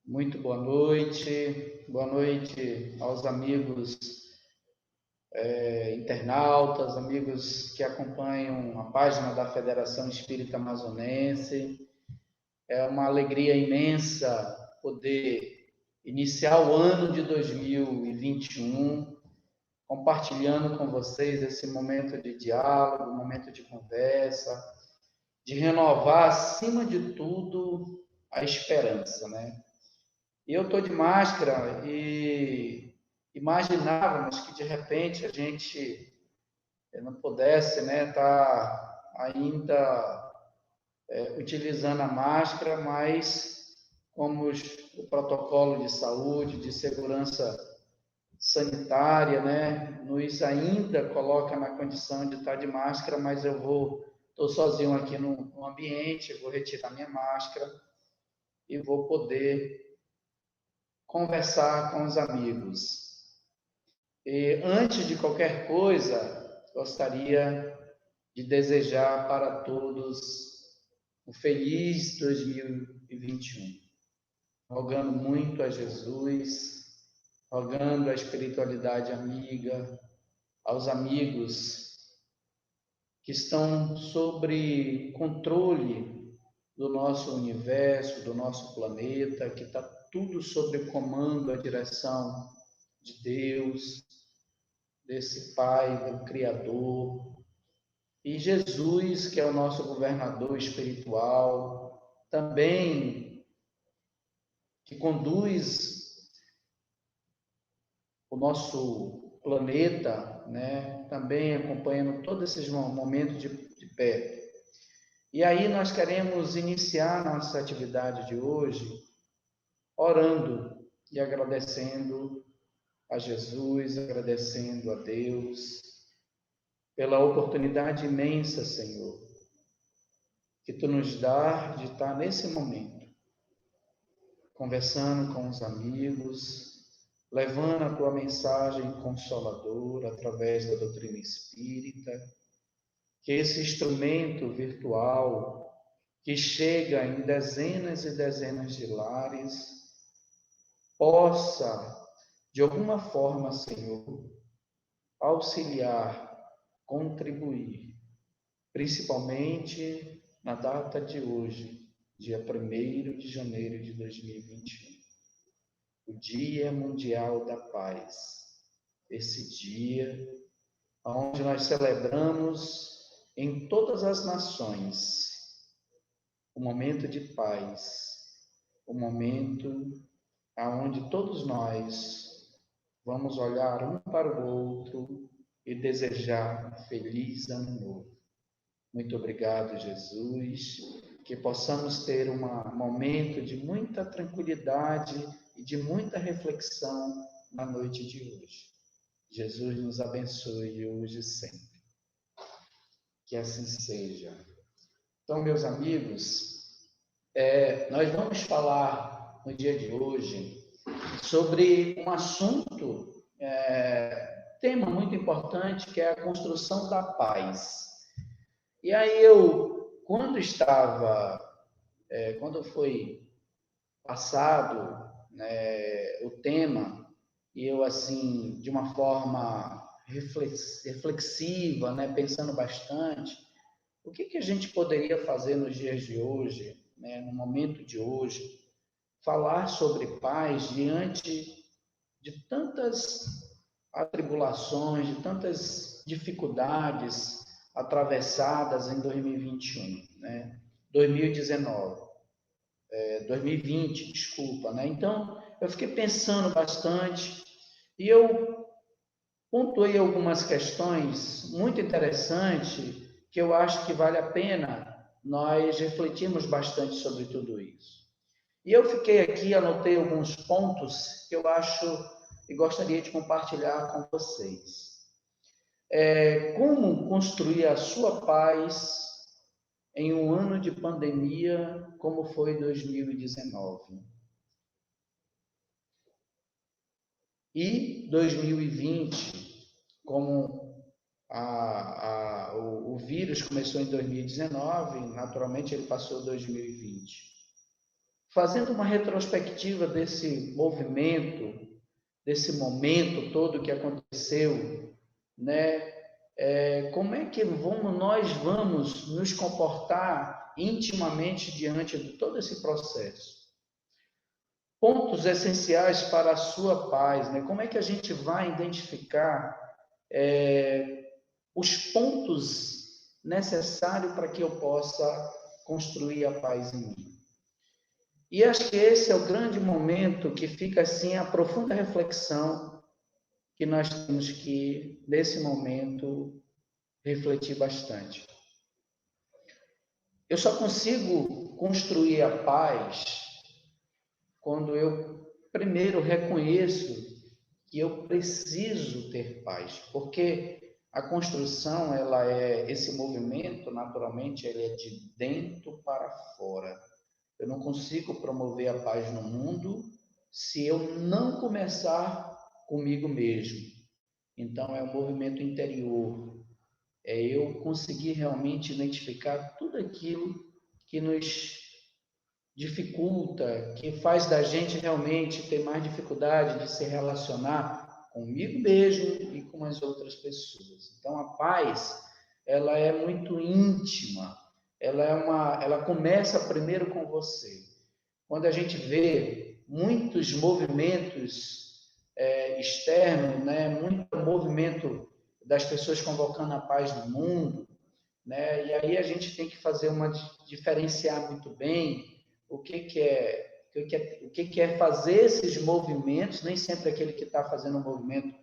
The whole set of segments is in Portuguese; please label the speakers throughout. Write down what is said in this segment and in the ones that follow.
Speaker 1: Muito boa noite aos amigos internautas, amigos que acompanham a página da Federação Espírita Amazonense. É uma alegria imensa poder iniciar o ano de 2021 compartilhando com vocês esse momento de diálogo, momento de conversa, de renovar, acima de tudo, a esperança, né? E eu estou de máscara e imaginávamos que de repente a gente não pudesse, né, estar ainda utilizando a máscara, mas como o protocolo de saúde, de segurança sanitária, né, nos ainda coloca na condição de estar de máscara, mas estou sozinho aqui no ambiente, vou retirar minha máscara e vou poder conversar com os amigos. E antes de qualquer coisa, gostaria de desejar para todos um feliz 2021, rogando muito a Jesus, rogando a espiritualidade amiga, aos amigos que estão sob controle do nosso universo, do nosso planeta, que está tudo sob o comando, a direção de Deus, desse Pai, do Criador, e Jesus, que é o nosso governador espiritual, também que conduz o nosso planeta, né? Também acompanhando todos esses momentos de perto. E aí nós queremos iniciar nossa atividade de hoje orando e agradecendo a Jesus, agradecendo a Deus pela oportunidade imensa, Senhor, que Tu nos dá de estar nesse momento, conversando com os amigos, levando a Tua mensagem consoladora através da doutrina espírita, que esse instrumento virtual que chega em dezenas e dezenas de lares possa, de alguma forma, Senhor, auxiliar, contribuir, principalmente na data de hoje, dia 1º de janeiro de 2021, o Dia Mundial da Paz. Esse dia onde nós celebramos em todas as nações o momento de paz, o momento onde todos nós vamos olhar um para o outro e desejar um feliz ano novo. Muito obrigado, Jesus, que possamos ter um momento de muita tranquilidade e de muita reflexão na noite de hoje. Jesus nos abençoe hoje e sempre. Que assim seja. Então, meus amigos, nós vamos falar no dia de hoje sobre um assunto, tema muito importante, que é a construção da paz. E aí quando foi passado, né, o tema, e eu assim, de uma forma reflexiva, né, pensando bastante, o que a gente poderia fazer nos dias de hoje, né, no momento de hoje, falar sobre paz diante de tantas atribulações, de tantas dificuldades atravessadas em 2021, né? 2020, desculpa, né? Então, eu fiquei pensando bastante e eu pontuei algumas questões muito interessantes que eu acho que vale a pena nós refletirmos bastante sobre tudo isso. E eu fiquei aqui, anotei alguns pontos que eu acho e gostaria de compartilhar com vocês. Como construir a sua paz em um ano de pandemia como foi 2019? E 2020, como o vírus começou em 2019, naturalmente ele passou em 2020. fazendo uma retrospectiva desse movimento, desse momento todo que aconteceu, né? Como é que nós vamos nos comportar intimamente diante de todo esse processo? Pontos essenciais para a sua paz, né? Como é que a gente vai identificar os pontos necessários para que eu possa construir a paz em mim? E acho que esse é o grande momento que fica assim a profunda reflexão que nós temos que, nesse momento, refletir bastante. Eu só consigo construir a paz quando eu primeiro reconheço que eu preciso ter paz, porque a construção, ela esse movimento, naturalmente, ele é de dentro para fora. Eu não consigo promover a paz no mundo se eu não começar comigo mesmo. Então, é um movimento interior. É eu conseguir realmente identificar tudo aquilo que nos dificulta, que faz da gente realmente ter mais dificuldade de se relacionar comigo mesmo e com as outras pessoas. Então, a paz, ela é muito íntima. Ela começa primeiro com você. Quando a gente vê muitos movimentos externos, né, muito movimento das pessoas convocando a paz no mundo, né, e aí a gente tem que fazer diferenciar muito bem o que é fazer esses movimentos. Nem sempre aquele que está fazendo um movimento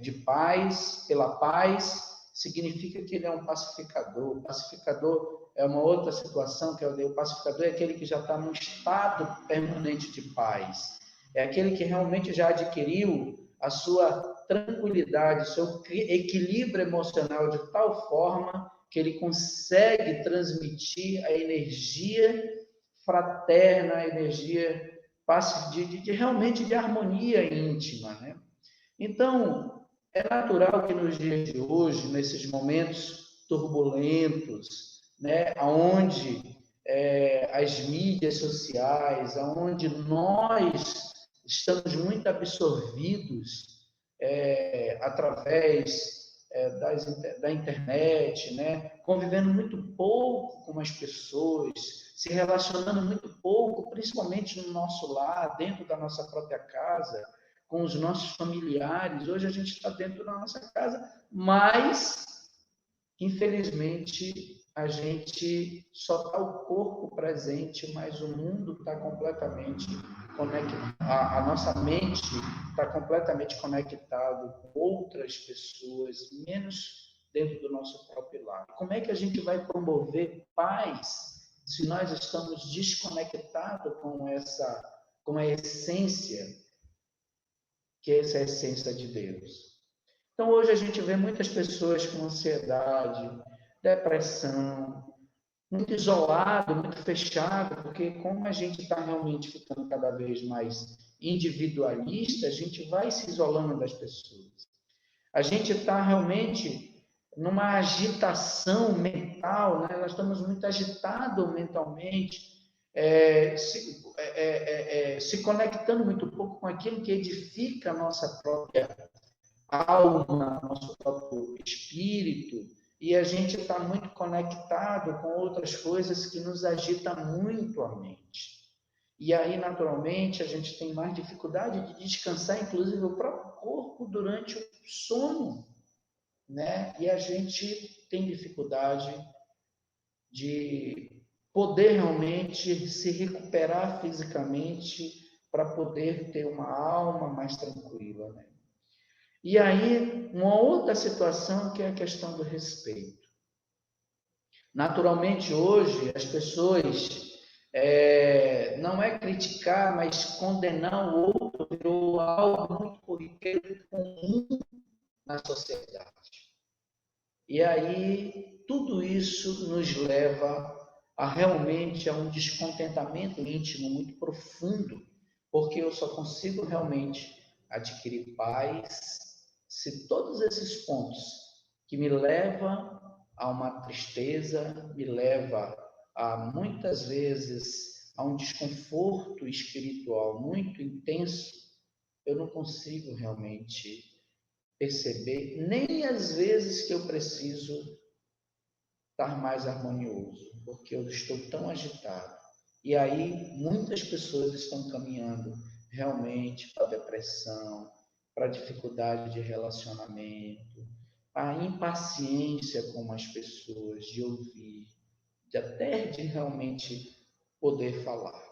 Speaker 1: de paz, pela paz, significa que ele é um pacificador. O pacificador é uma outra situação, que o pacificador é aquele que já está num estado permanente de paz. É aquele que realmente já adquiriu a sua tranquilidade, o seu equilíbrio emocional de tal forma que ele consegue transmitir a energia fraterna, a energia realmente de harmonia íntima, né? Então, é natural que nos dias de hoje, nesses momentos turbulentos, né, onde as mídias sociais, onde nós estamos muito absorvidos através da internet, né, convivendo muito pouco com as pessoas, se relacionando muito pouco, principalmente no nosso lar, dentro da nossa própria casa, com os nossos familiares. Hoje a gente está dentro da nossa casa, mas, infelizmente, a gente só está o corpo presente, mas o mundo está completamente conectado, a nossa mente está completamente conectado com outras pessoas, menos dentro do nosso próprio lar. Como é que a gente vai promover paz se nós estamos desconectados com a essência, que essa é a essência de Deus? Então, hoje a gente vê muitas pessoas com ansiedade, depressão, muito isolado, muito fechado, porque como a gente está realmente ficando cada vez mais individualista, a gente vai se isolando das pessoas. A gente está realmente numa agitação mental, né? Nós estamos muito agitados mentalmente, se conectando muito pouco com aquilo que edifica a nossa própria alma, nosso próprio espírito, e a gente está muito conectado com outras coisas que nos agitam muito a mente. E aí, naturalmente, a gente tem mais dificuldade de descansar, inclusive o próprio corpo durante o sono, né? E a gente tem dificuldade de poder realmente se recuperar fisicamente para poder ter uma alma mais tranquila, né? E aí, uma outra situação que é a questão do respeito. Naturalmente, hoje, as pessoas não é criticar, mas condenar o outro virou algo muito corriqueiro, comum na sociedade. E aí, tudo isso nos leva realmente a um descontentamento íntimo muito profundo, porque eu só consigo realmente adquirir paz se todos esses pontos que me levam a uma tristeza, me leva a muitas vezes há um desconforto espiritual muito intenso, eu não consigo realmente perceber, nem às vezes que eu preciso estar mais harmonioso, porque eu estou tão agitado. E aí muitas pessoas estão caminhando realmente para depressão, para dificuldade de relacionamento, a impaciência com as pessoas de ouvir, até de realmente poder falar.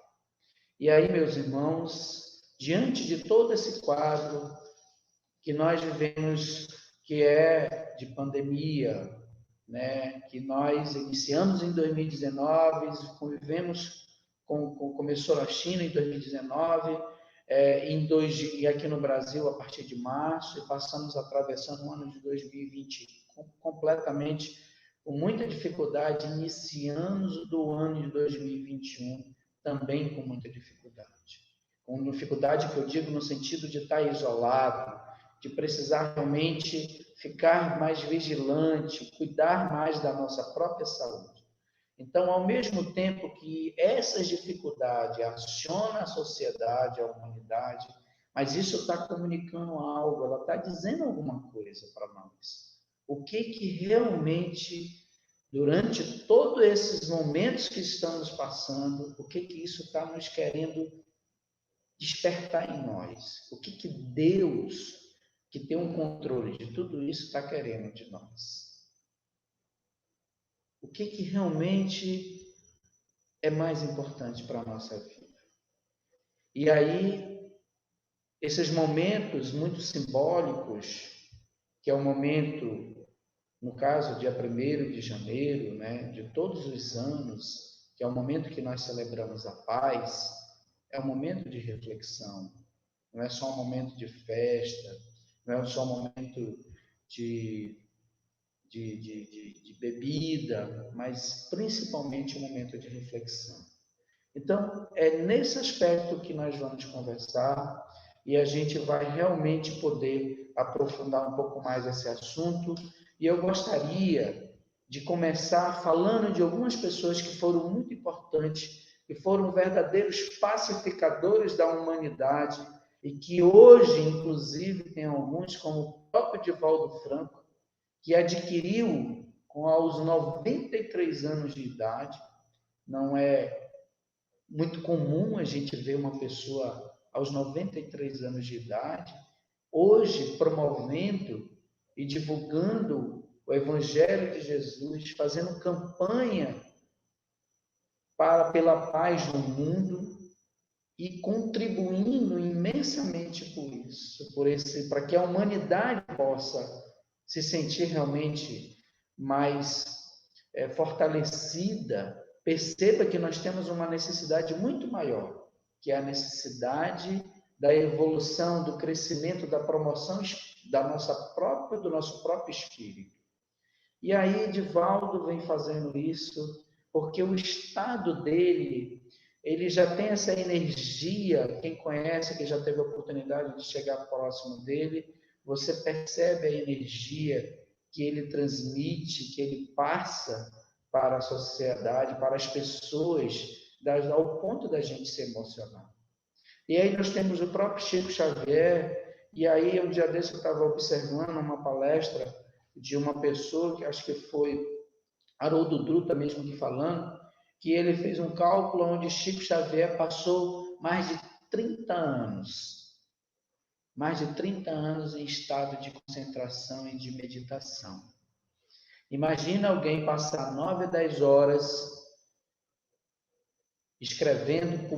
Speaker 1: E aí, meus irmãos, diante de todo esse quadro que nós vivemos, que é de pandemia, né, que nós iniciamos em 2019, convivemos começou na China em 2019, e aqui no Brasil a partir de março, e passamos atravessando o ano de 2020 completamente com muita dificuldade, iniciamos do ano de 2021 também com muita dificuldade. Com dificuldade que eu digo no sentido de estar isolado, de precisar realmente ficar mais vigilante, cuidar mais da nossa própria saúde. Então, ao mesmo tempo que essas dificuldades acionam a sociedade, a humanidade, mas isso está comunicando algo, ela está dizendo alguma coisa para nós. O que realmente, durante todos esses momentos que estamos passando, o que isso está nos querendo despertar em nós? O que Deus, que tem um controle de tudo isso, está querendo de nós? O que realmente é mais importante para a nossa vida? E aí, esses momentos muito simbólicos, que é o momento, no caso, dia 1º de janeiro, né, de todos os anos, que é o momento que nós celebramos a paz, é um momento de reflexão. Não é só um momento de festa, não é só um momento de bebida, mas principalmente um momento de reflexão. Então, é nesse aspecto que nós vamos conversar e a gente vai realmente poder aprofundar um pouco mais esse assunto. E eu gostaria de começar falando de algumas pessoas que foram muito importantes, que foram verdadeiros pacificadores da humanidade e que hoje, inclusive, tem alguns, como o próprio Divaldo Franco, que adquiriu aos 93 anos de idade. Não é muito comum a gente ver uma pessoa aos 93 anos de idade, hoje promovendo e divulgando o Evangelho de Jesus, fazendo campanha pela paz no mundo e contribuindo imensamente por isso, para que a humanidade possa se sentir realmente mais fortalecida. Perceba que nós temos uma necessidade muito maior, que é a necessidade da evolução, do crescimento, da promoção do nosso próprio espírito. E aí Divaldo vem fazendo isso porque o estado dele, ele já tem essa energia. Quem conhece, que já teve a oportunidade de chegar próximo dele, você percebe a energia que ele transmite, que ele passa para a sociedade, para as pessoas, ao ponto da gente se emocionar. E aí nós temos o próprio Chico Xavier, e aí um dia desse eu estava observando uma palestra de uma pessoa, que acho que foi Haroldo Druta mesmo que falando, que ele fez um cálculo onde Chico Xavier passou mais de 30 anos em estado de concentração e de meditação. Imagina alguém passar 9, 10 horas escrevendo,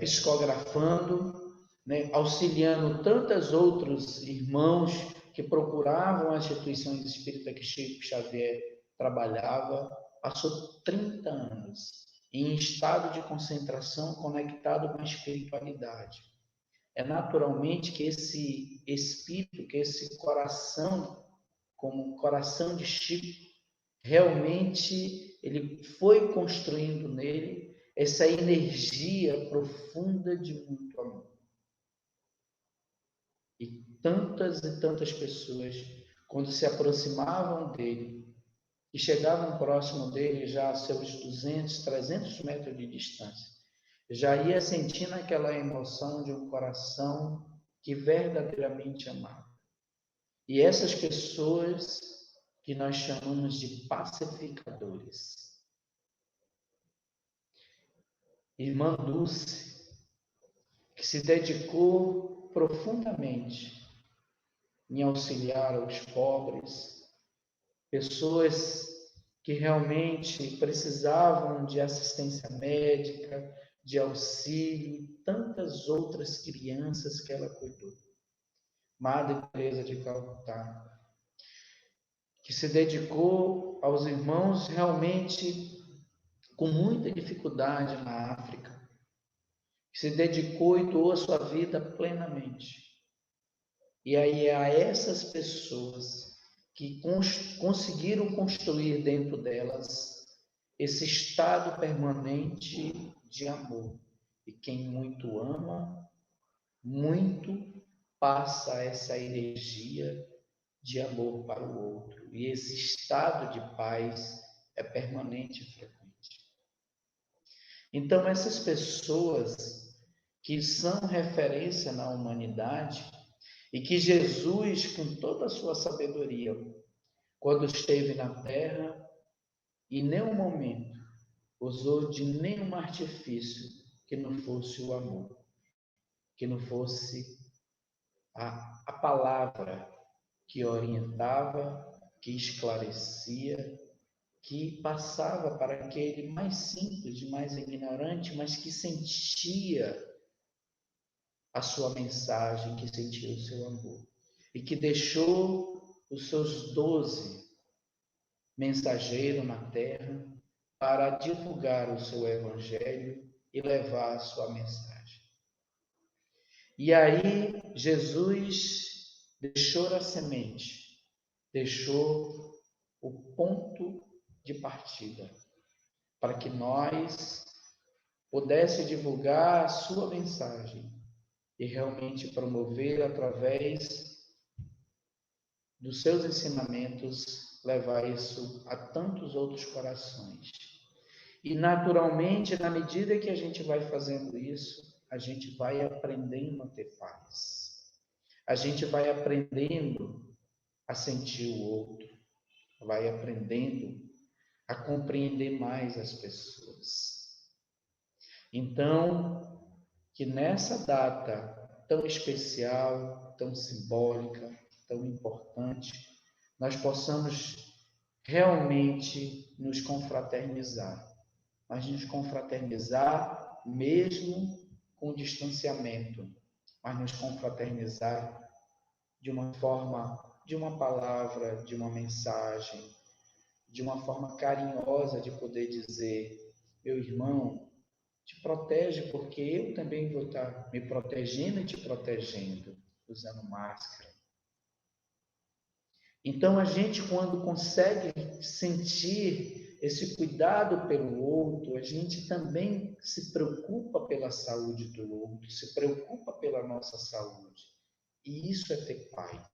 Speaker 1: psicografando, né, auxiliando tantos outros irmãos que procuravam as instituições espíritas que Chico Xavier trabalhava. Passou 30 anos em estado de concentração, conectado com a espiritualidade. É naturalmente que esse espírito, que esse coração, como o coração de Chico, realmente ele foi construindo nele essa energia profunda de muito amor. E tantas pessoas, quando se aproximavam dele, que chegavam próximo dele já a seus 200, 300 metros de distância. Já ia sentindo aquela emoção de um coração que verdadeiramente amava. E essas pessoas que nós chamamos de pacificadores. Irmã Dulce, que se dedicou profundamente em auxiliar os pobres, pessoas que realmente precisavam de assistência médica, de auxílio, tantas outras crianças que ela cuidou. Madre Teresa de Calcutá, que se dedicou aos irmãos realmente com muita dificuldade na África, que se dedicou e doou a sua vida plenamente. E aí a essas pessoas que conseguiram construir dentro delas esse estado permanente de amor. E quem muito ama, muito passa essa energia de amor para o outro. E esse estado de paz é permanente e frequente. Então, essas pessoas que são referência na humanidade e que Jesus, com toda a sua sabedoria, quando esteve na terra, em nenhum momento usou de nenhum artifício que não fosse o amor, que não fosse a palavra que orientava, que esclarecia, que passava para aquele mais simples, mais ignorante, mas que sentia a sua mensagem, que sentia o seu amor. E que deixou os seus 12 mensageiros na terra para divulgar o seu evangelho e levar a sua mensagem. E aí Jesus deixou a semente, deixou o ponto de partida para que nós pudéssemos divulgar a sua mensagem e realmente promover através dos seus ensinamentos, levar isso a tantos outros corações. E naturalmente, na medida que a gente vai fazendo isso, a gente vai aprendendo a ter paz. A gente vai aprendendo a sentir o outro, vai aprendendo a compreender mais as pessoas. Então, que nessa data tão especial, tão simbólica, tão importante, nós possamos realmente nos confraternizar, mas nos confraternizar mesmo com distanciamento, mas nos confraternizar de uma forma, de uma palavra, de uma mensagem, de uma forma carinhosa de poder dizer: meu irmão, te protege, porque eu também vou estar me protegendo e te protegendo, usando máscara. Então, a gente, quando consegue sentir esse cuidado pelo outro, a gente também se preocupa pela saúde do outro, se preocupa pela nossa saúde. E isso é ter paz.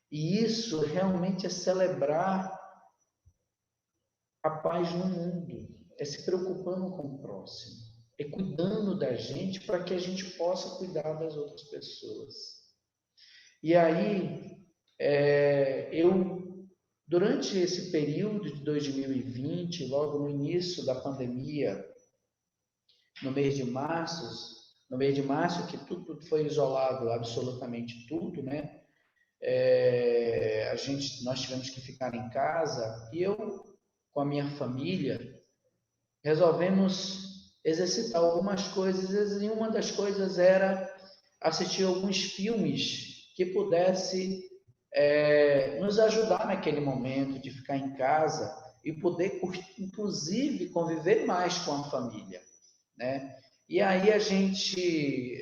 Speaker 1: E isso realmente é celebrar a paz no mundo, é se preocupando com o próximo, é cuidando da gente para que a gente possa cuidar das outras pessoas. E aí, durante esse período de 2020, logo no início da pandemia, no mês de março, que tudo foi isolado, absolutamente tudo, né? Nós tivemos que ficar em casa e eu, com a minha família, resolvemos exercitar algumas coisas, e uma das coisas era assistir alguns filmes que pudesse nos ajudar naquele momento de ficar em casa e poder, inclusive, conviver mais com a família, né? E aí a gente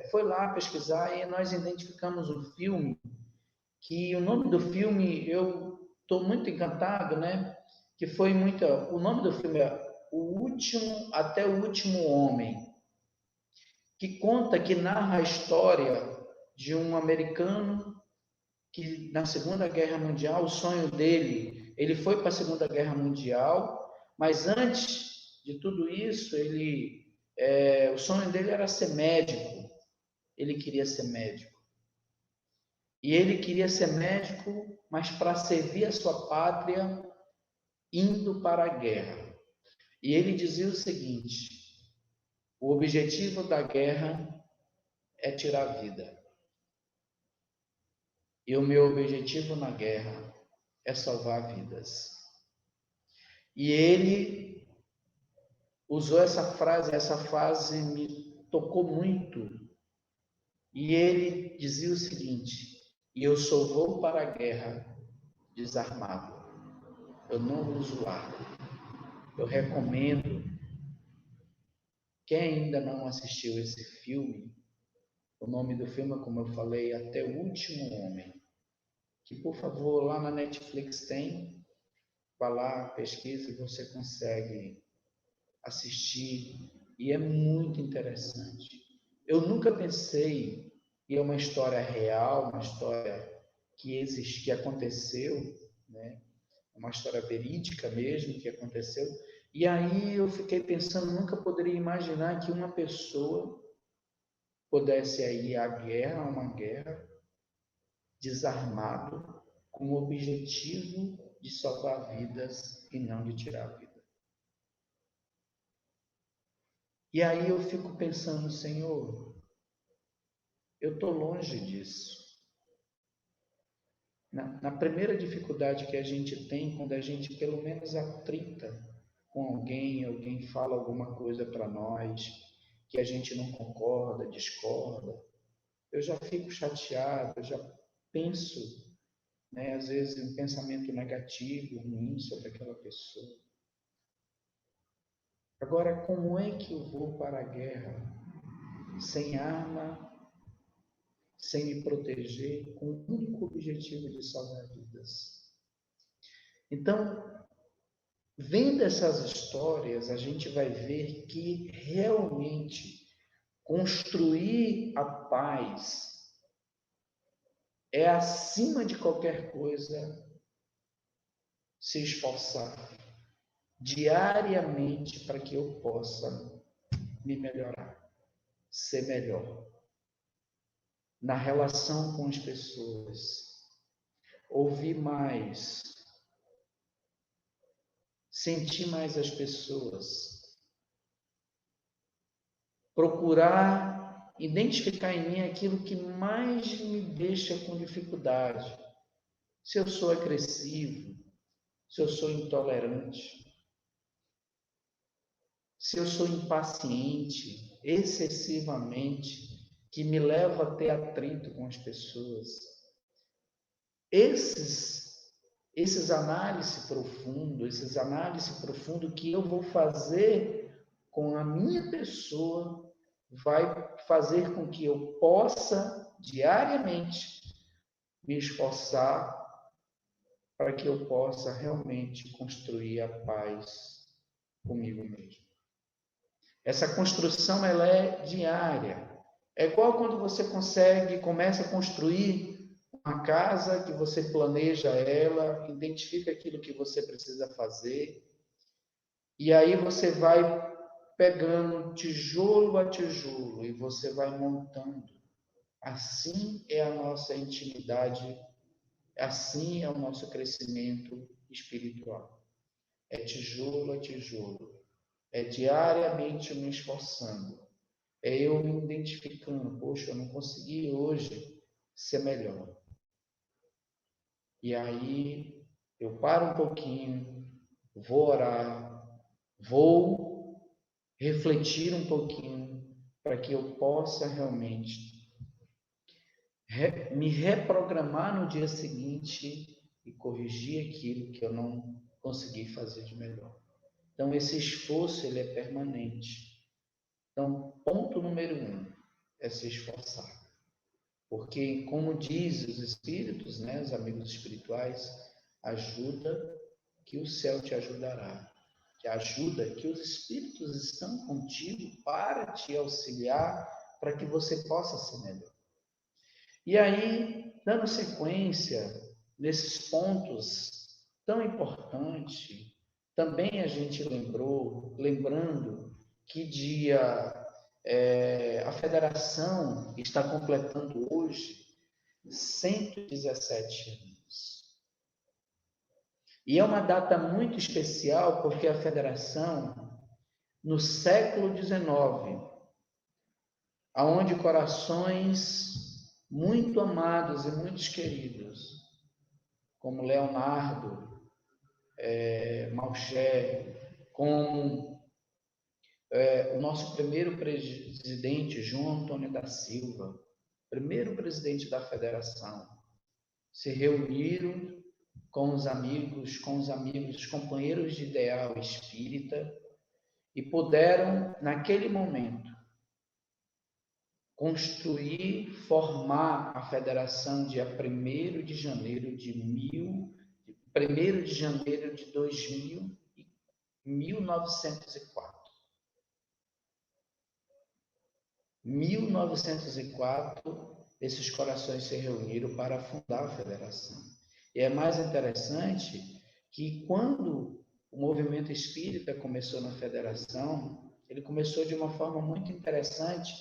Speaker 1: foi lá pesquisar e nós identificamos um filme que o nome do filme eu estou muito encantado, né? Que foi muito. O nome do filme é Até o Último Homem, que narra a história de um americano que na Segunda Guerra Mundial o sonho dele Ele foi para a Segunda Guerra Mundial, mas antes de tudo isso, o sonho dele era ser médico. Ele queria ser médico. E ele queria ser médico, mas para servir a sua pátria, indo para a guerra. E ele dizia o seguinte: o objetivo da guerra é tirar a vida. E o meu objetivo na guerra é salvar vidas. E ele usou essa frase me tocou muito. E ele dizia o seguinte: e eu só vou para a guerra desarmado. Eu não uso arma. Eu recomendo, quem ainda não assistiu esse filme, o nome do filme, como eu falei, Até o Último Homem, que por favor lá na Netflix tem, vá lá, pesquisa e você consegue assistir, e é muito interessante. Eu nunca pensei, e é uma história real, uma história que existe, que aconteceu, né? Uma história verídica mesmo que aconteceu. E aí eu fiquei pensando, nunca poderia imaginar que uma pessoa pudesse ir à guerra, a uma guerra, desarmado, com o objetivo de salvar vidas e não de tirar a vida. E aí eu fico pensando, Senhor, eu estou longe disso. Na primeira dificuldade que a gente tem, quando a gente pelo menos atrita com alguém fala alguma coisa para nós, que a gente não concorda, discorda, eu já fico chateado, eu já penso, né, às vezes, um pensamento negativo, ruim sobre aquela pessoa. Agora, como é que eu vou para a guerra sem arma, sem me proteger, com o único objetivo de salvar vidas? Então, vendo essas histórias, a gente vai ver que realmente construir a paz é, acima de qualquer coisa, se esforçar diariamente para que eu possa me melhorar, ser melhor na relação com as pessoas, ouvir mais, sentir mais as pessoas, procurar identificar em mim aquilo que mais me deixa com dificuldade. Se eu sou agressivo, se eu sou intolerante, se eu sou impaciente, excessivamente, que me leva a ter atrito com as pessoas. Esses análises profundo que eu vou fazer com a minha pessoa, vai fazer com que eu possa, diariamente, me esforçar para que eu possa realmente construir a paz comigo mesmo. Essa construção, ela é diária. É igual quando você começa a construir uma casa, que você planeja ela, identifica aquilo que você precisa fazer, e aí você vai pegando tijolo a tijolo e você vai montando. Assim é a nossa intimidade, assim é o nosso crescimento espiritual. É tijolo a tijolo. É diariamente me esforçando. É eu me identificando. Poxa, eu não consegui hoje ser melhor. E aí eu paro um pouquinho, vou orar, vou refletir um pouquinho para que eu possa realmente me reprogramar no dia seguinte e corrigir aquilo que eu não consegui fazer de melhor. Então, esse esforço, ele é permanente. Então, ponto número 1 é se esforçar. Porque, como diz os espíritos, né, os amigos espirituais, ajuda que o céu te ajudará. Que ajuda que os espíritos estão contigo para te auxiliar, para que você possa ser melhor. E aí, dando sequência nesses pontos tão importante, também a gente lembrando que a federação está completando hoje 117 anos. E é uma data muito especial porque a federação, no século XIX, aonde corações muito amados e muito queridos, como Leonardo, Malcher, como o nosso primeiro presidente, João Antônio da Silva, primeiro presidente da federação, se reuniram com os amigos, os companheiros de ideal espírita, e puderam, naquele momento, construir, formar a federação dia 1º de janeiro de 2000, 1904. 1904, esses corações se reuniram para fundar a federação. E é mais interessante que quando o movimento espírita começou na federação, ele começou de uma forma muito interessante,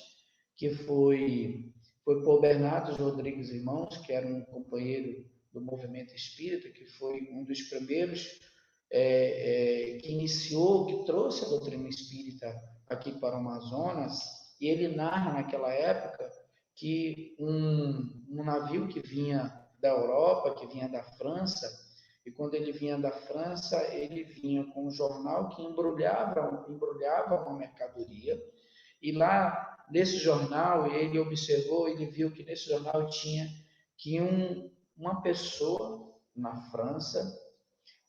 Speaker 1: que foi por Bernardo Rodrigues Irmãos, que era um companheiro do movimento espírita, que foi um dos primeiros que iniciou, que trouxe a doutrina espírita aqui para o Amazonas. E ele narra naquela época que um navio que vinha da Europa, que vinha da França, e quando ele vinha da França, ele vinha com um jornal que embrulhava uma mercadoria, e lá nesse jornal ele observou, ele viu que nesse jornal tinha que uma pessoa na França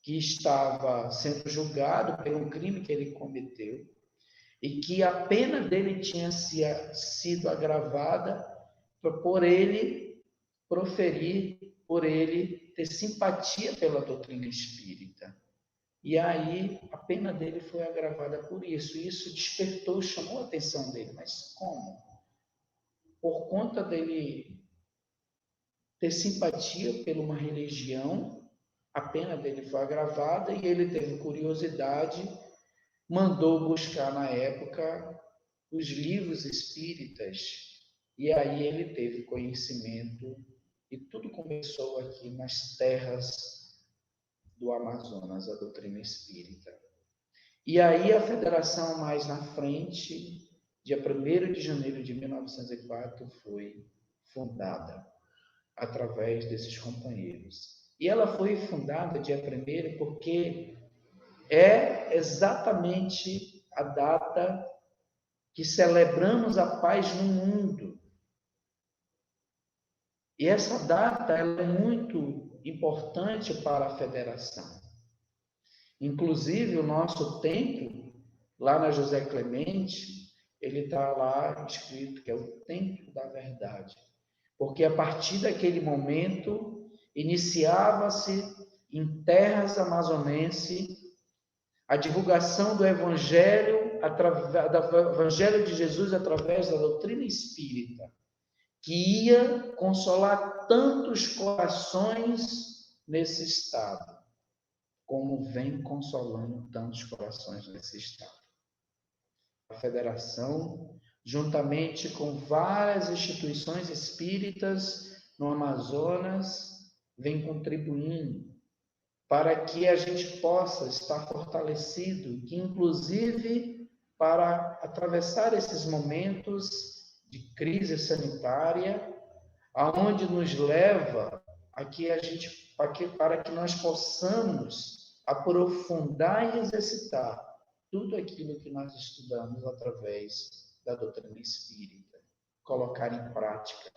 Speaker 1: que estava sendo julgado por um crime que ele cometeu, e que a pena dele tinha sido agravada por ele por ele ter simpatia pela doutrina espírita. E aí a pena dele foi agravada por isso. E isso despertou, chamou a atenção dele. Mas como? Por conta dele ter simpatia por uma religião, a pena dele foi agravada e ele teve curiosidade, mandou buscar na época os livros espíritas, e aí ele teve conhecimento, e tudo começou aqui nas terras do Amazonas, a doutrina espírita. E aí a federação mais na frente, dia 1º de janeiro de 1904, foi fundada através desses companheiros. E ela foi fundada dia 1º porque é exatamente a data que celebramos a paz no mundo. E essa data ela é muito importante para a federação. Inclusive, o nosso templo, lá na José Clemente, ele está lá escrito que é o Templo da Verdade. Porque a partir daquele momento, iniciava-se em terras amazonenses a divulgação do Evangelho, do Evangelho de Jesus através da doutrina espírita, que ia consolar tantos corações nesse estado, como vem consolando tantos corações nesse estado. A federação, juntamente com várias instituições espíritas no Amazonas, vem contribuindo para que a gente possa estar fortalecido, que inclusive para atravessar esses momentos de crise sanitária, aonde nos leva a que para que nós possamos aprofundar e exercitar tudo aquilo que nós estudamos através da doutrina espírita, colocar em prática,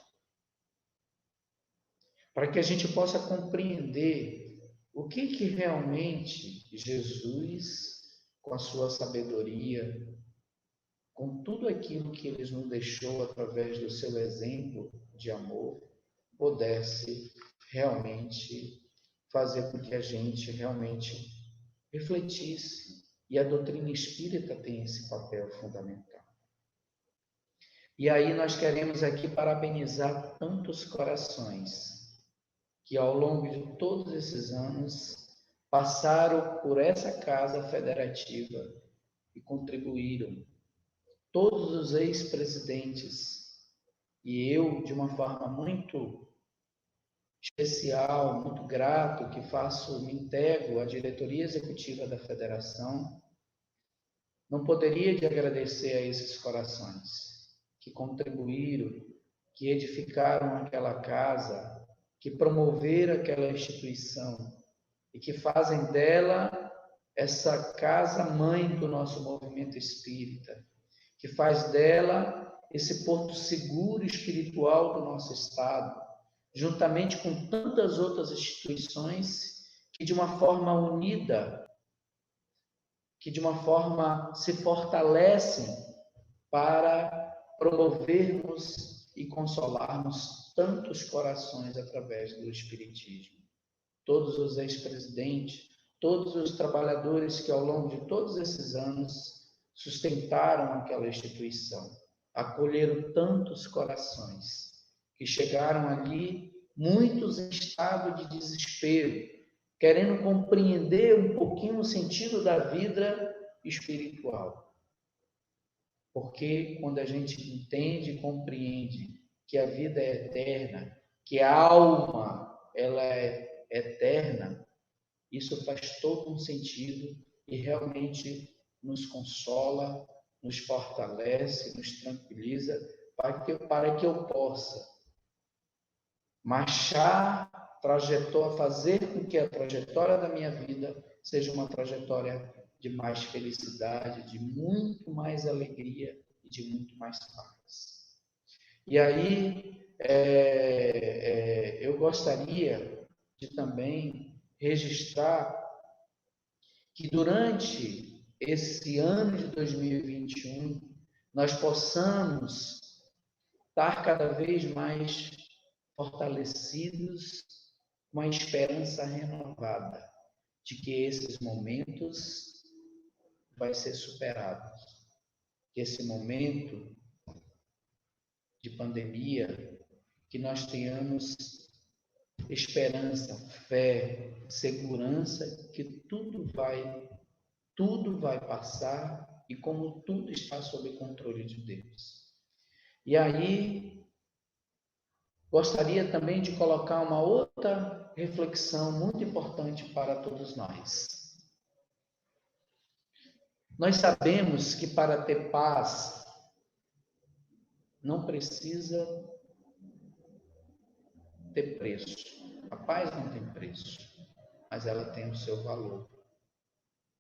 Speaker 1: para que a gente possa compreender o que realmente Jesus, com a sua sabedoria, com tudo aquilo que ele nos deixou através do seu exemplo de amor, pudesse realmente fazer com que a gente realmente refletisse. E a doutrina espírita tem esse papel fundamental. E aí nós queremos aqui parabenizar tantos corações que ao longo de todos esses anos passaram por essa casa federativa e contribuíram. Todos os ex-presidentes e eu, de uma forma muito especial, muito grato, que me integro à diretoria executiva da federação, não poderia de agradecer a esses corações que contribuíram, que edificaram aquela casa, que promoveram aquela instituição e que fazem dela essa casa-mãe do nosso movimento espírita, que faz dela esse porto seguro espiritual do nosso Estado, juntamente com tantas outras instituições que de uma forma unida, que de uma forma se fortalecem para promovermos e consolarmos tantos corações através do Espiritismo. Todos os ex-presidentes, todos os trabalhadores que ao longo de todos esses anos sustentaram aquela instituição, acolheram tantos corações que chegaram ali, muitos em estado de desespero, querendo compreender um pouquinho o sentido da vida espiritual. Porque quando a gente entende e compreende que a vida é eterna, que a alma ela é eterna, isso faz todo um sentido e realmente nos consola, nos fortalece, nos tranquiliza, para que eu possa marchar, fazer com que a trajetória da minha vida seja uma trajetória de mais felicidade, de muito mais alegria e de muito mais paz. E aí, eu gostaria de também registrar que durante esse ano de 2021, nós possamos estar cada vez mais fortalecidos, com a esperança renovada de que esses momentos vai ser superado, que esse momento de pandemia, que nós tenhamos esperança, fé, segurança que tudo vai passar e como tudo está sob controle de Deus. E aí gostaria também de colocar uma outra reflexão muito importante para todos nós. Nós sabemos que para ter paz não precisa ter preço. A paz não tem preço, mas ela tem o seu valor.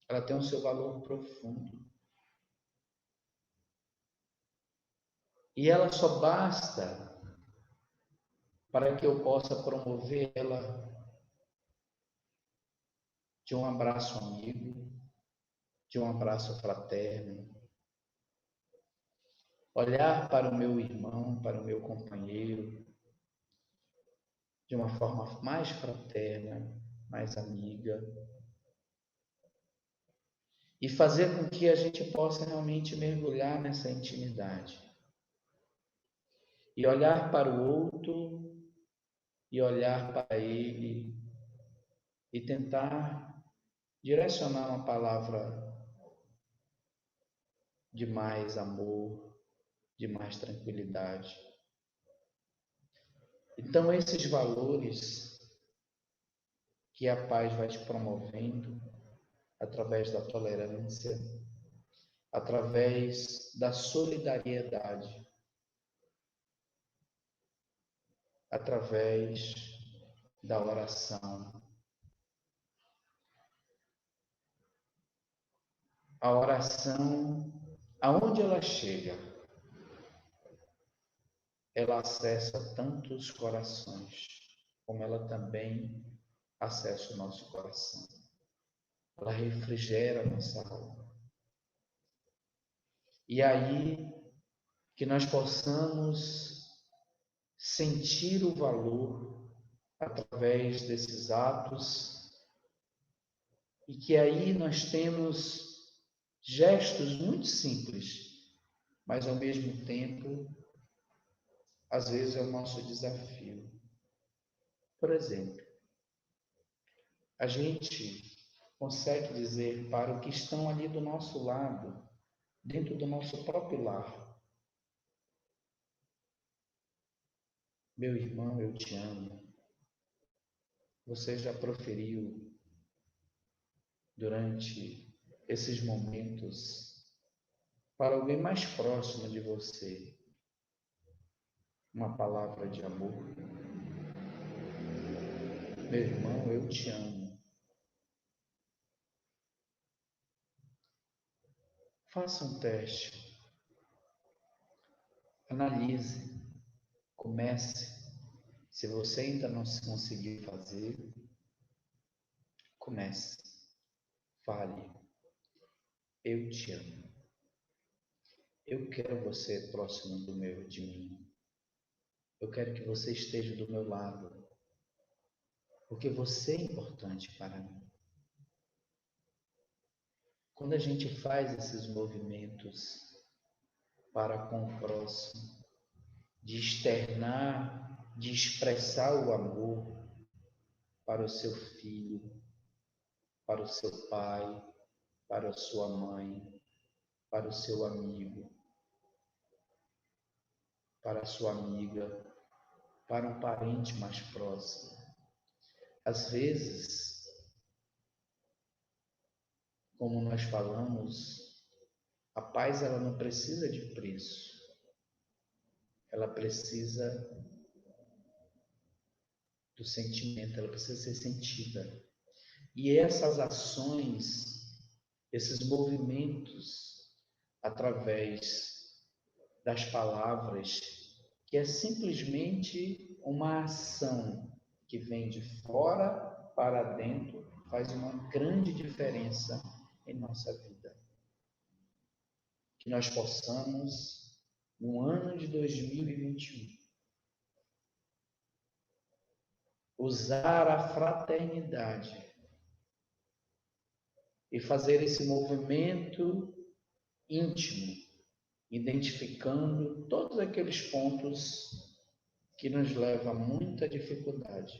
Speaker 1: Ela tem o seu valor profundo. E ela só basta para que eu possa promovê-la de um abraço amigo, de um abraço fraterno, olhar para o meu irmão, para o meu companheiro, de uma forma mais fraterna, mais amiga, e fazer com que a gente possa realmente mergulhar nessa intimidade. E olhar para o outro, e olhar para ele, e tentar direcionar uma palavra de mais amor, de mais tranquilidade. Então, esses valores que a paz vai te promovendo, através da tolerância, através da solidariedade, através da oração. A oração, aonde ela chega, ela acessa tantos corações, como ela também acessa o nosso coração. Ela refrigera a nossa alma. E aí que nós possamos sentir o valor através desses atos e que aí nós temos gestos muito simples, mas ao mesmo tempo, às vezes é o nosso desafio. Por exemplo, a gente consegue dizer para os que estão ali do nosso lado, dentro do nosso próprio lar: meu irmão, eu te amo. Você já proferiu durante esses momentos para alguém mais próximo de você uma palavra de amor? Meu irmão, eu te amo. Faça um teste. Analise. Comece. Se você ainda não se conseguiu fazer, comece. Fale. Eu te amo. Eu quero você próximo de mim. Eu quero que você esteja do meu lado, porque você é importante para mim. Quando a gente faz esses movimentos para com o próximo, de externar, de expressar o amor para o seu filho, para o seu pai, para a sua mãe, para o seu amigo, para a sua amiga, para um parente mais próximo. Às vezes, como nós falamos, a paz ela não precisa de preço. Ela precisa do sentimento, ela precisa ser sentida. E essas ações, esses movimentos, através das palavras, que é simplesmente uma ação que vem de fora para dentro, faz uma grande diferença em nossa vida. Que nós possamos, no ano de 2021, usar a fraternidade e fazer esse movimento íntimo, identificando todos aqueles pontos que nos levam a muita dificuldade,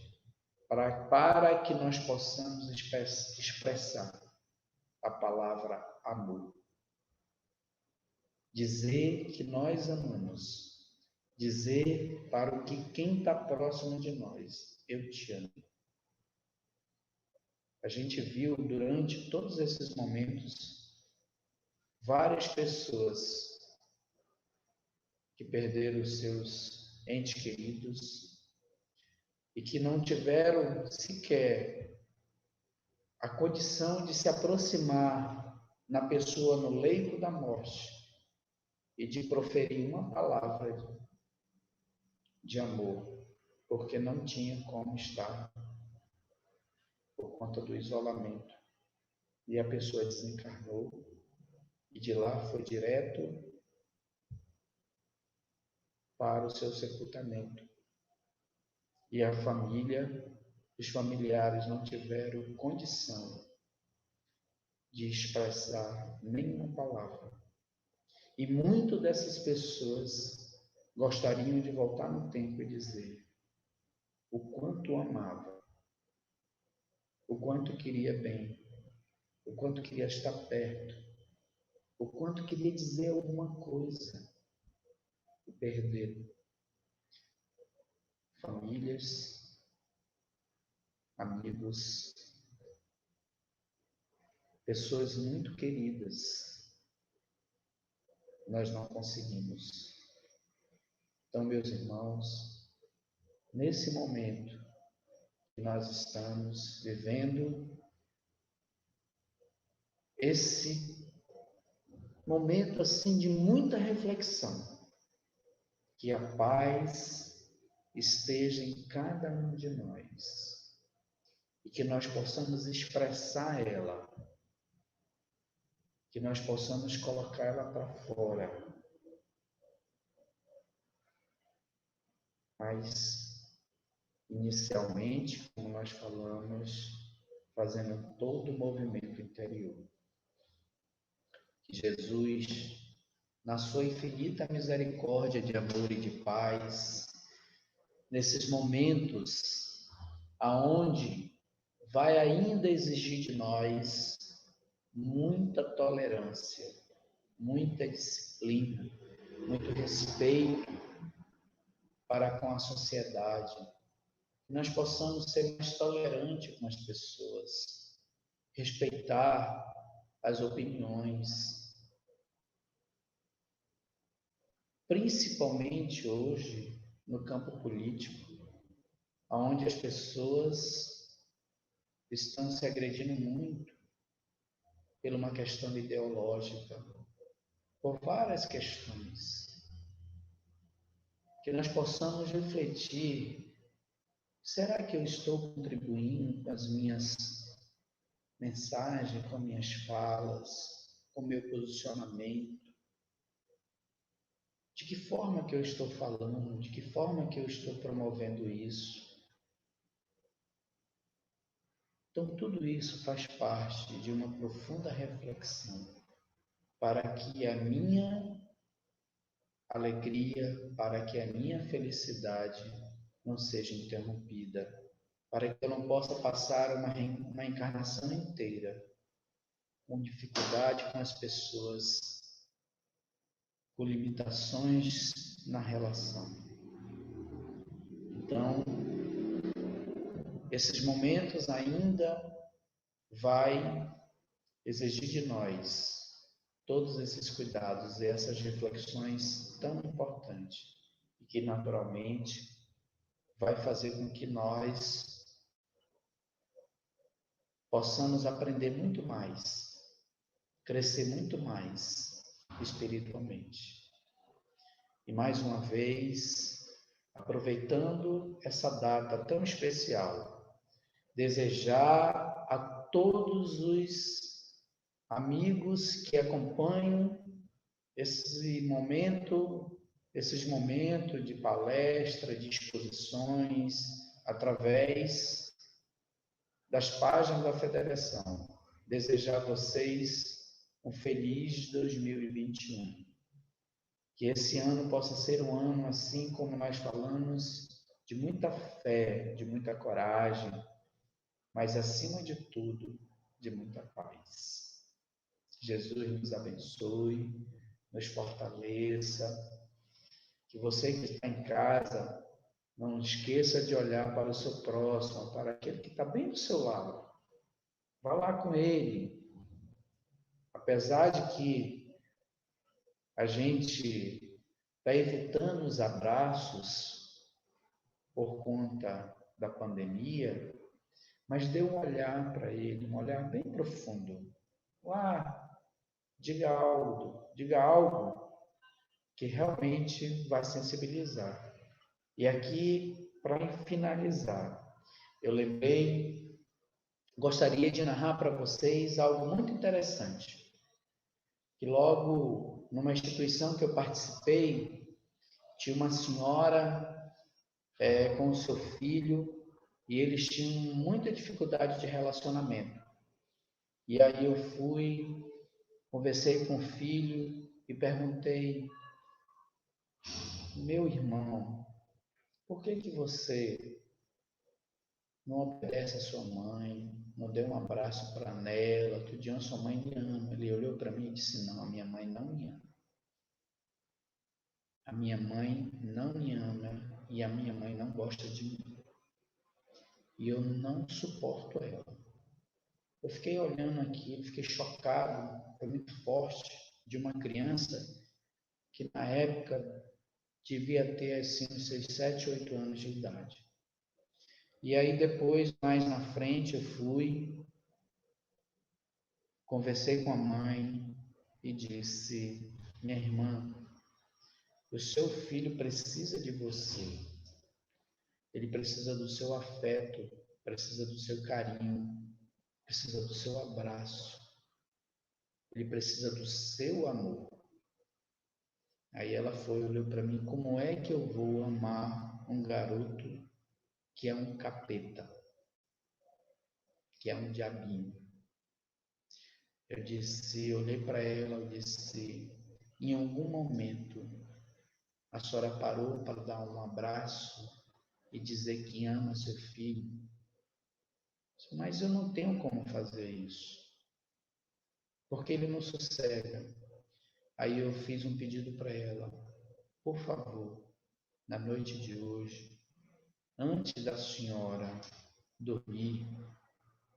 Speaker 1: para que nós possamos expressar a palavra amor. Dizer que nós amamos, dizer para o que quem está próximo de nós: eu te amo. A gente viu durante todos esses momentos várias pessoas que perderam os seus entes queridos e que não tiveram sequer a condição de se aproximar na pessoa no leito da morte e de proferir uma palavra de amor, porque não tinha como estar por conta do isolamento. E a pessoa desencarnou e de lá foi direto para o seu sepultamento. E a família, os familiares não tiveram condição de expressar nenhuma palavra. E muitas dessas pessoas gostariam de voltar no tempo e dizer o quanto amava, o quanto queria bem, o quanto queria estar perto, o quanto queria dizer alguma coisa e perder famílias, amigos, pessoas muito queridas. Nós não conseguimos. Então, meus irmãos, nesse momento que nós estamos vivendo, esse momento assim de muita reflexão, que a paz esteja em cada um de nós e que nós possamos expressar ela, que nós possamos colocar ela para fora. Mas, inicialmente, como nós falamos, fazendo todo o movimento interior. Que Jesus, na sua infinita misericórdia de amor e de paz, nesses momentos aonde vai ainda exigir de nós muita tolerância, muita disciplina, muito respeito para com a sociedade. Que nós possamos ser mais tolerantes com as pessoas, respeitar as opiniões, principalmente hoje no campo político, onde as pessoas estão se agredindo muito por uma questão ideológica, por várias questões. Que nós possamos refletir: será que eu estou contribuindo com as minhas mensagens, com minhas falas, com o meu posicionamento? De que forma que eu estou falando? De que forma que eu estou promovendo isso? Então, tudo isso faz parte de uma profunda reflexão para que a minha alegria, para que a minha felicidade não seja interrompida, para que eu não possa passar uma encarnação inteira com dificuldade com as pessoas, com limitações na relação. Então, esses momentos ainda vai exigir de nós todos esses cuidados e essas reflexões tão importantes, e que naturalmente vai fazer com que nós possamos aprender muito mais, crescer muito mais espiritualmente. E mais uma vez, aproveitando essa data tão especial, desejar a todos os amigos que acompanham esses momentos de palestra, de exposições, através das páginas da Federação. Desejar a vocês um feliz 2021. Que esse ano possa ser um ano, assim como nós falamos, de muita fé, de muita coragem, mas acima de tudo, de muita paz. Jesus nos abençoe, nos fortaleça. Que você que está em casa não esqueça de olhar para o seu próximo, para aquele que está bem do seu lado. Vá lá com ele. Apesar de que a gente está evitando os abraços por conta da pandemia, mas dê um olhar para ele, um olhar bem profundo. Lá, diga algo que realmente vai sensibilizar. E aqui, para finalizar, gostaria de narrar para vocês algo muito interessante. Que logo, numa instituição que eu participei, tinha uma senhora com o seu filho, e eles tinham muita dificuldade de relacionamento. E aí eu conversei com o filho e perguntei: meu irmão, por que você não obedece a sua mãe, não deu um abraço para ela? Outro dia sua mãe me ama. Ele olhou para mim e disse: não, a minha mãe não me ama. A minha mãe não me ama e a minha mãe não gosta de mim. E eu não suporto ela. Eu fiquei olhando aqui, fiquei chocado, foi muito forte, de uma criança que na época devia ter assim uns 6, 7, 8 anos de idade. E aí depois, mais na frente, eu conversei com a mãe e disse: minha irmã, o seu filho precisa de você. Ele precisa do seu afeto, precisa do seu carinho, precisa do seu abraço. Ele precisa do seu amor. Aí ela olhou para mim: como é que eu vou amar um garoto que é um capeta, que é um diabinho? Olhei para ela, eu disse: em algum momento a senhora parou para dar um abraço e dizer que ama seu filho? Mas eu não tenho como fazer isso, porque ele não sossega. Aí eu fiz um pedido para ela: por favor, na noite de hoje, antes da senhora dormir,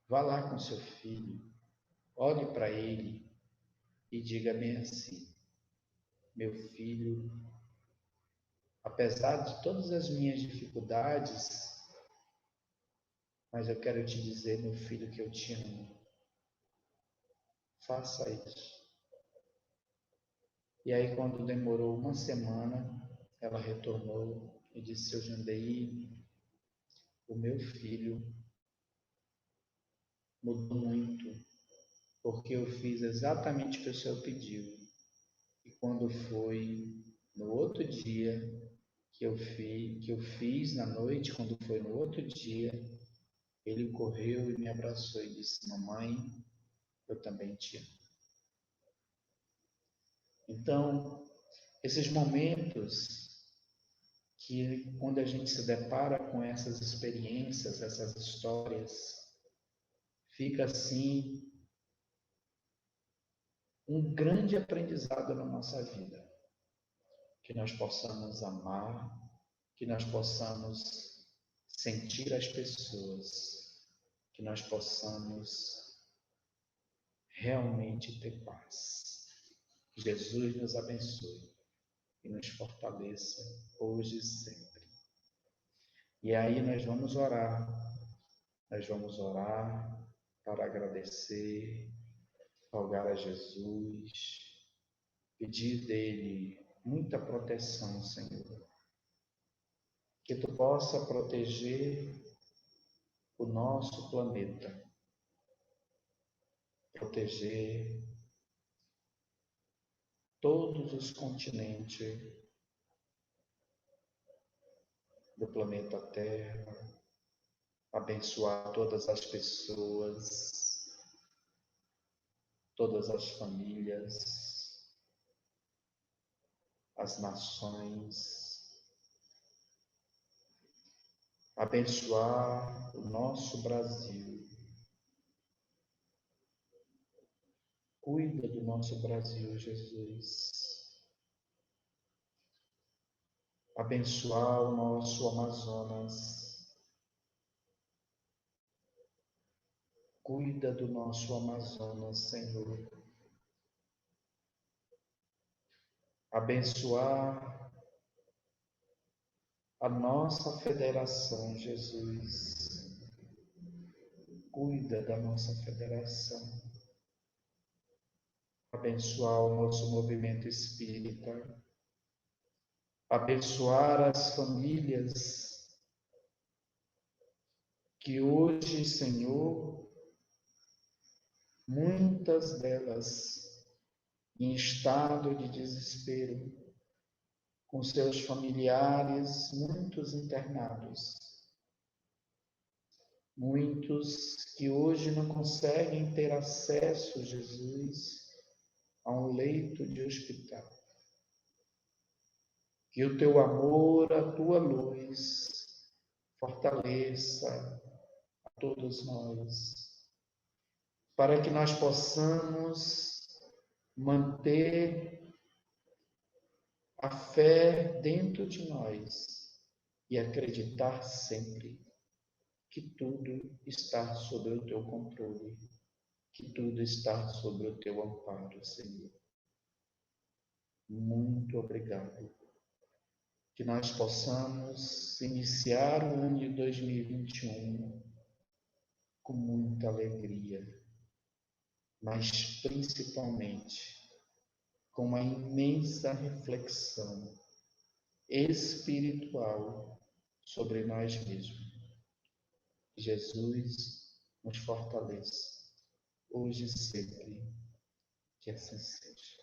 Speaker 1: vá lá com seu filho, olhe para ele e diga bem assim: meu filho, apesar de todas as minhas dificuldades, mas eu quero te dizer, meu filho, que eu te amo. Faça isso. E aí, quando demorou uma semana, ela retornou e disse: seu Jandaí, o meu filho mudou muito, porque eu fiz exatamente o que o Senhor pediu. E quando foi no outro dia que eu fiz na noite, quando foi no outro dia, ele correu e me abraçou e disse: mamãe, eu também te amo. Então, esses momentos que, quando a gente se depara com essas experiências, essas histórias, fica assim um grande aprendizado na nossa vida. Que nós possamos amar, que nós possamos sentir as pessoas, que nós possamos realmente ter paz. Jesus nos abençoe e nos fortaleça hoje e sempre. E aí nós vamos orar para agradecer, rogar a Jesus, pedir dele muita proteção, Senhor. Que tu possa proteger o nosso planeta, proteger todos os continentes do planeta Terra, abençoar todas as pessoas, todas as famílias, as nações, abençoar o nosso Brasil. Cuida do nosso Brasil, Jesus. Abençoar o nosso Amazonas. Cuida do nosso Amazonas, Senhor. Abençoar a nossa federação, Jesus. Cuida da nossa federação. Abençoar o nosso movimento espírita. Abençoar as famílias que hoje, Senhor, muitas delas em estado de desespero, com seus familiares, muitos internados, muitos que hoje não conseguem ter acesso, Jesus, a um leito de hospital. Que o teu amor, a tua luz, fortaleça a todos nós, para que nós possamos manter a fé dentro de nós e acreditar sempre que tudo está sob o teu controle, que tudo está sob o teu amparo, Senhor. Muito obrigado. Que nós possamos iniciar o ano de 2021 com muita alegria, mas principalmente com uma imensa reflexão espiritual sobre nós mesmos. Jesus nos fortaleça, hoje e sempre, que assim seja.